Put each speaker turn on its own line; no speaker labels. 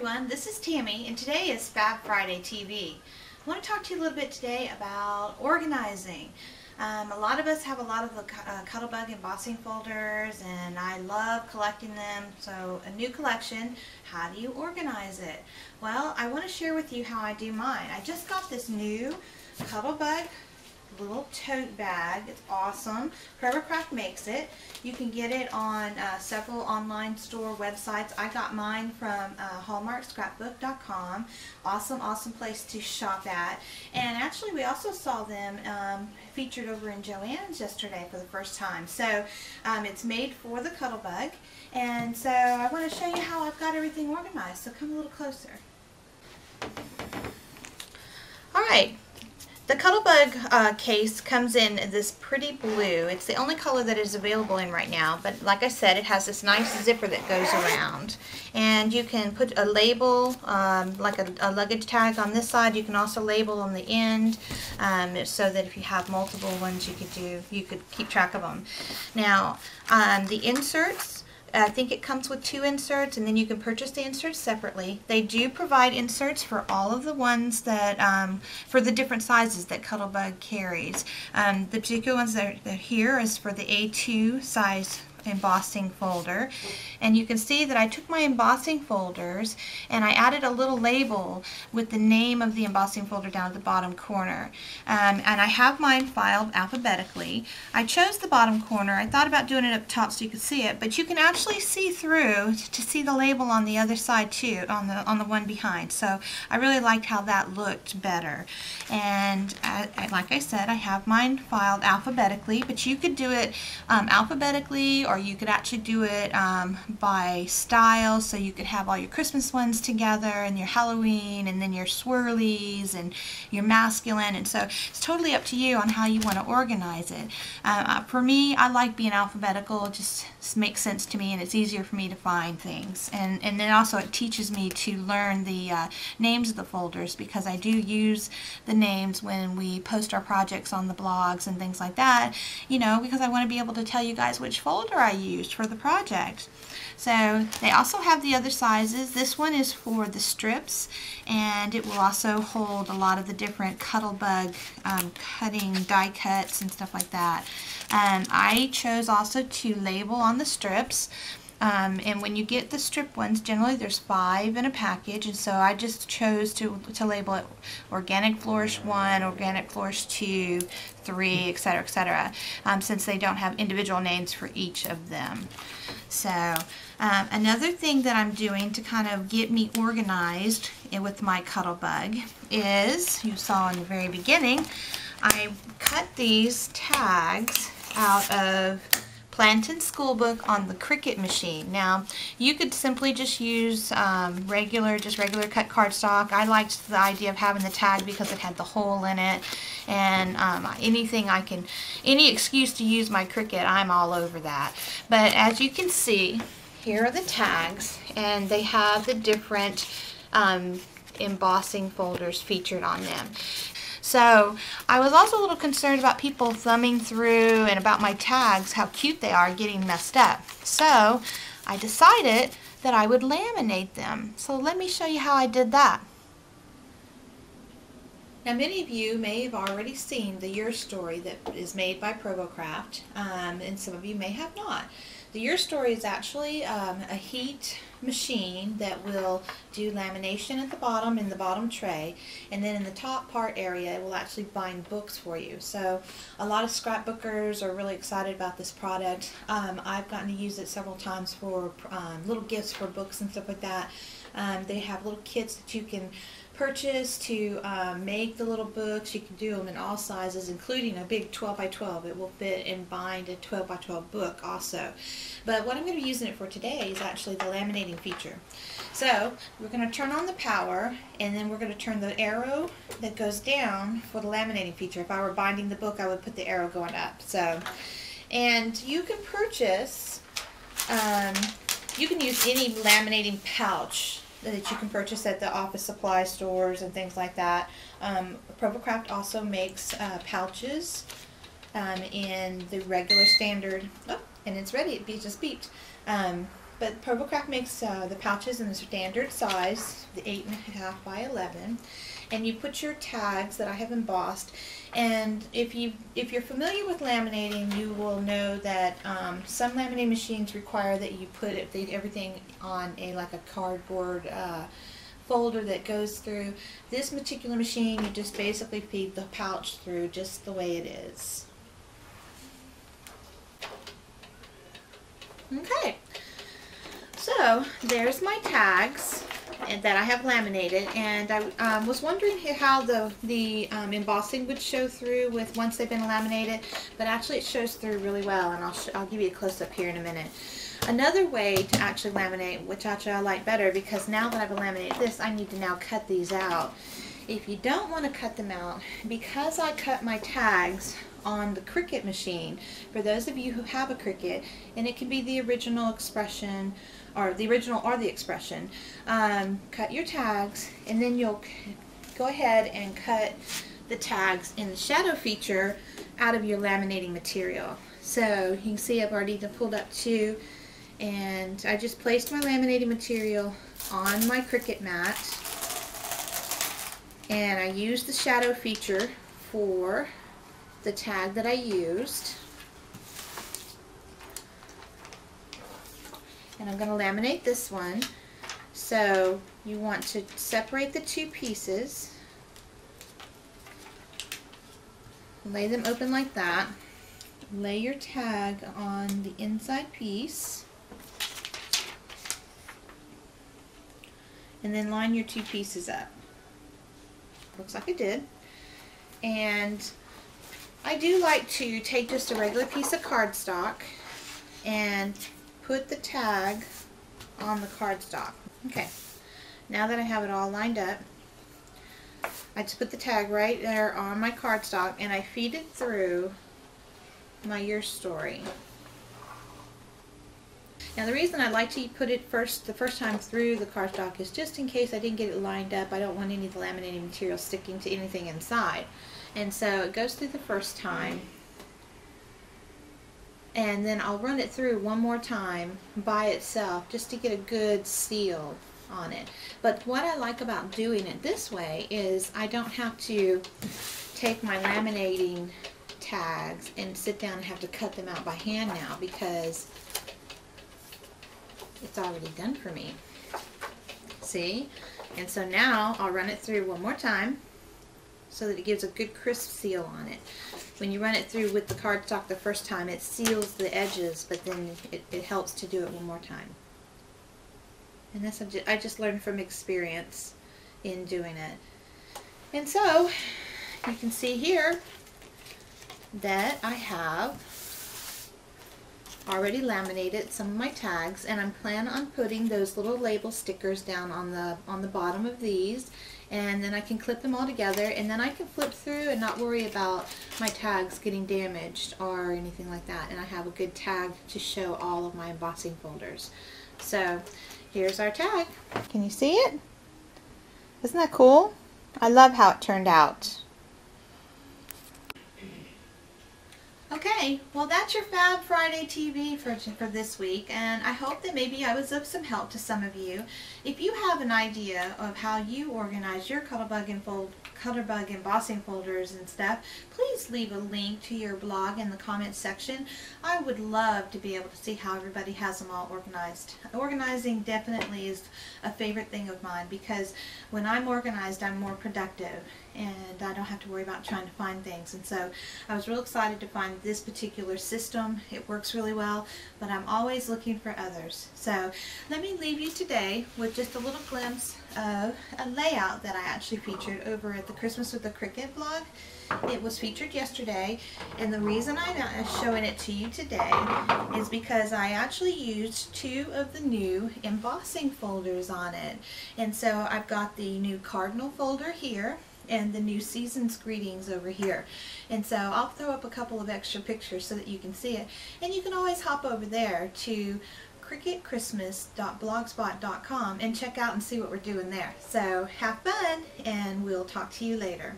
everyone, this is Tammy and today is Fab Friday TV. I want to talk to you a little bit today about organizing. A lot of us have a lot of the Cuttlebug embossing folders and I love collecting them. So a new collection, how do you organize it? Well, I want to share with you how I do mine. I just got this new Cuttlebug little tote bag. It's awesome. Craft makes it. You can get it on several online store websites. I got mine from hallmarkscrapbook.com. Awesome place to shop at. And actually we also saw them featured over in Joann's yesterday for the first time. So it's made for the Cuttlebug, and so I want to show you how I've got everything organized. So come a little closer. Alright. The Cuttlebug case comes in this pretty blue. It's the only color that is available in right now, but like I said, it has this nice zipper that goes around. And you can put a label, like a luggage tag on this side. You can also label on the end, so that if you have multiple ones you could keep track of them. Now, the inserts, I think it comes with 2 inserts, and then you can purchase the inserts separately. They do provide inserts for all of the ones that, for the different sizes that Cuttlebug carries. The particular ones that are here is for the A2 size embossing folder, and you can see that I took my embossing folders and I added a little label with the name of the embossing folder down at the bottom corner, and I have mine filed alphabetically. I chose the bottom corner. I thought about doing it up top so you could see it, but you can actually see through to see the label on the other side too, on the one behind. So I really liked how that looked better, and like I said, I have mine filed alphabetically, but you could do it alphabetically, or you could actually do it by style, so you could have all your Christmas ones together and your Halloween and then your swirlies and your masculine, and so it's totally up to you on how you want to organize it. For me, I like being alphabetical. It just makes sense to me and it's easier for me to find things, and then also it teaches me to learn the names of the folders, because I do use the names when we post our projects on the blogs and things like that, you know, because I want to be able to tell you guys which folder I used for the project. So they also have the other sizes. This one is for the strips, and it will also hold a lot of the different Cuttlebug cutting die cuts and stuff like that. I chose also to label on the strips. And when you get the strip ones, generally there's 5 in a package, and so I just chose to label it Organic Flourish 1, Organic Flourish 2, 3, etc., etc., since they don't have individual names for each of them. So another thing that I'm doing to kind of get me organized with my Cuttlebug is, you saw in the very beginning, I cut these tags out of Planton's School Book on the Cricut machine. Now, you could simply just use regular cut cardstock. I liked the idea of having the tag because it had the hole in it, and any excuse to use my Cricut, I'm all over that. But as you can see, here are the tags, and they have the different embossing folders featured on them. So I was also a little concerned about people thumbing through and about my tags, how cute they are, getting messed up. So I decided that I would laminate them. So let me show you how I did that. Now, many of you may have already seen the Your Story that is made by Craft, and some of you may have not. The Your Story is actually a heat machine that will do lamination at the bottom in the bottom tray, and then in the top part area it will actually bind books for you. So a lot of scrapbookers are really excited about this product. I've gotten to use it several times for little gifts for books and stuff like that. They have little kits that you can purchase to make the little books. You can do them in all sizes, including a big 12 by 12. It will fit and bind a 12 by 12 book also. But what I'm going to be using it for today is actually the laminating feature. So we're going to turn on the power, and then we're going to turn the arrow that goes down for the laminating feature. If I were binding the book, I would put the arrow going up. So, and you can purchase, you can use any laminating pouch that you can purchase at the office supply stores and things like that. Craft also makes pouches in the regular standard, and it's ready, it just beeped, but Purplecraft makes the pouches in the standard size, the 8.5 by 11, and you put your tags that I have embossed. And if you're familiar with laminating, you will know that some laminating machines require that you put everything on like a cardboard folder that goes through. This particular machine, you just basically feed the pouch through just the way it is. Okay, so there's my tags that I have laminated, and I was wondering how the embossing would show through once they've been laminated, but actually it shows through really well, and I'll give you a close-up here in a minute. Another way to actually laminate, which actually I like better, because now that I've laminated this, I need to now cut these out. If you don't want to cut them out, because I cut my tags on the Cricut machine, for those of you who have a Cricut, and it can be the original expression or the expression, cut your tags, and then you'll go ahead and cut the tags in the shadow feature out of your laminating material. So you can see I've already pulled up 2, and I just placed my laminating material on my Cricut mat, and I used the shadow feature for the tag that I used, and I'm going to laminate this one. So you want to separate the 2 pieces, lay them open like that, lay your tag on the inside piece, and then line your 2 pieces up. Looks like I did. And I do like to take just a regular piece of cardstock and put the tag on the cardstock. Okay, now that I have it all lined up, I just put the tag right there on my cardstock, and I feed it through my Your Story. Now the reason I like to put it the first time through the cardstock is just in case I didn't get it lined up. I don't want any of the laminating material sticking to anything inside. And so it goes through the first time, and then I'll run it through one more time by itself just to get a good seal on it. But what I like about doing it this way is I don't have to take my laminating tags and sit down and have to cut them out by hand now, because it's already done for me. See? And so now I'll run it through one more time so that it gives a good crisp seal on it. When you run it through with the cardstock the first time, it seals the edges, but then it helps to do it one more time. And that's I just learned from experience in doing it. And so you can see here that I have already laminated some of my tags, and I'm planning on putting those little label stickers down on the bottom of these, and then I can clip them all together, and then I can flip through and not worry about my tags getting damaged or anything like that, and I have a good tag to show all of my embossing folders. So here's our tag. Can you see it? Isn't that cool? I love how it turned out. Okay, well that's your Fab Friday TV for this week, and I hope that maybe I was of some help to some of you. If you have an idea of how you organize your Cuttlebug embossing folders and stuff, please leave a link to your blog in the comments section. I would love to be able to see how everybody has them all organized. Organizing definitely is a favorite thing of mine, because when I'm organized, I'm more productive, and I don't have to worry about trying to find things. And so I was real excited to find this particular system. It works really well, but I'm always looking for others. So let me leave you today with just a little glimpse of a layout that I actually featured over at the Christmas with the Cricut blog. It was featured yesterday, and the reason I'm showing it to you today is because I actually used 2 of the new embossing folders on it. And so I've got the new Cardinal folder here and the new Season's Greetings over here. And so I'll throw up a couple of extra pictures so that you can see it. And you can always hop over there to cricutchristmas.blogspot.com and check out and see what we're doing there. So have fun, and we'll talk to you later.